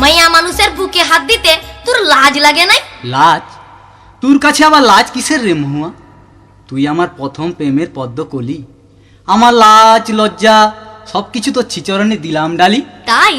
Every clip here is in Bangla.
মাইয়া মানুষের বুকে হাত দিতে তোর লাজ লাগে নাই? লাজ? তোর কাছে আবার লাজ কিসের রে মহুয়া? তুই আমার প্রথম প্রেমের পদ্ম কলি। আমার লাজ লজ্জা সবকিছু তোর চিচরণে দিলাম ডালি। তাই?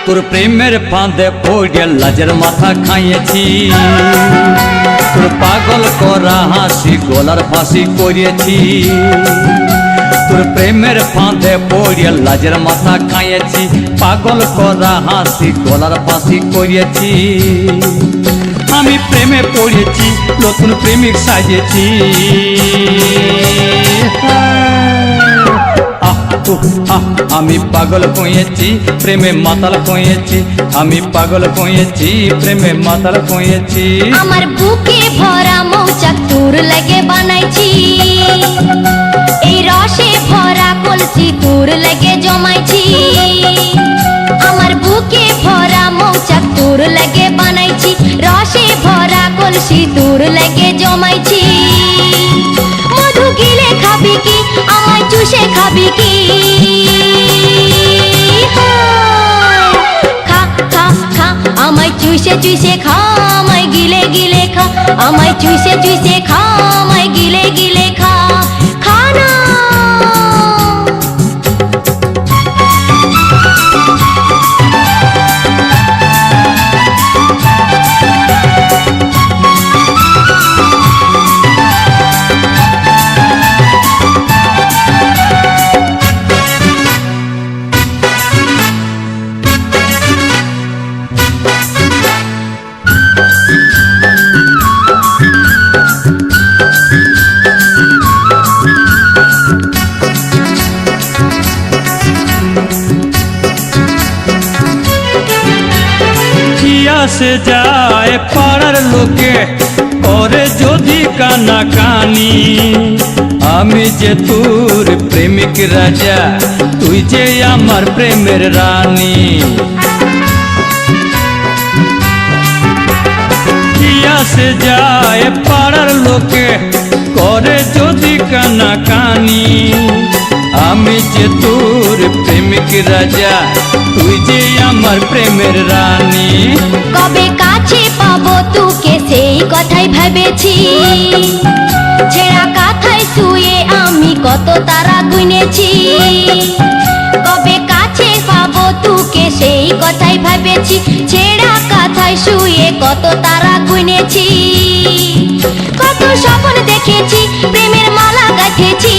তোর প্রেমের ফাঁদে পড়ে লাজের মাথা খাইয়েছি, তোর পাগল করা হাসি গলার ফাঁসি করিয়েছি। তোর প্রেমের ফাঁদে পড়ে লাজের মাথা খাইয়েছি, পাগল করা হাসি গলার ফাঁসি করিয়েছি। আমি প্রেমে পড়েছি, নতুন প্রেমিক সাজেছি। আমি পাগল কইয়েছি, প্রেমে মাতাল কইয়েছি। আমি পাগল কইয়েছি, প্রেমে মাতাল কইয়েছি। আমার বুকে ভরা মৌচাক তোর লাগে বানাইছি, এই রসে ভরা কলসি তোর লাগে জমাইছি। আমার বুকে ভরা মৌচাক তোর লাগে বানাইছি, রসে ভরা কলসি তোর লাগে জমাইছি। মধু গিলে খাবি কি, আমায় চুষে খাবি কি? খা খা খা, আমায় চুষে চুষে খা, আমায় গিলে গিলে খা। আমায় চুষে চুষে খা, আমায় গিলে গিলে খা। খা না। সে যায় পাড়ার লোকে করে যদি কানা কানি, আমি যে তোর প্রেমিক রাজা, তুই যে আমার প্রেমের রানী। সে যায় পাড়ার লোকে করে যদি কানা কানি, আমি যে তোর প্রেমিক রাজা, তুই যে আমার প্রেমের রানী। কবে কাছে পাবো তোকে সেই কথাই ভেবেছি, ছেঁড়া কাঁথায় শুয়ে আমি কত তারা গুনেছি। কবে কাছে পাবো তোকে সেই কথাই ভেবেছি, ছেঁড়া কাঁথায় শুয়ে কত তারা গুনেছি। কত স্বপ্ন দেখেছি, প্রেমের মালা গাঁথেছি।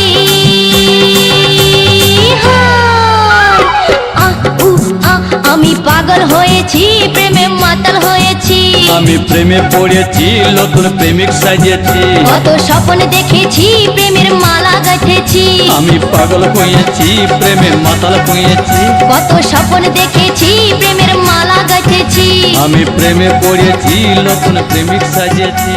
আমি পাগল হয়েছি, প্রেমে মাতাল হয়েছি। আমি প্রেমে পড়েছি, নতুন প্রেমিক সাজিয়েছি। কত স্বপ্ন দেখেছি, প্রেমের মালা গাঁথেছি। আমি পাগল হয়েছি, প্রেমে মাতাল হয়েছি। কত স্বপ্ন দেখেছি, প্রেমের মালা গাঁথেছি। আমি প্রেমে পড়েছি, নতুন প্রেমিক সাজিয়েছি।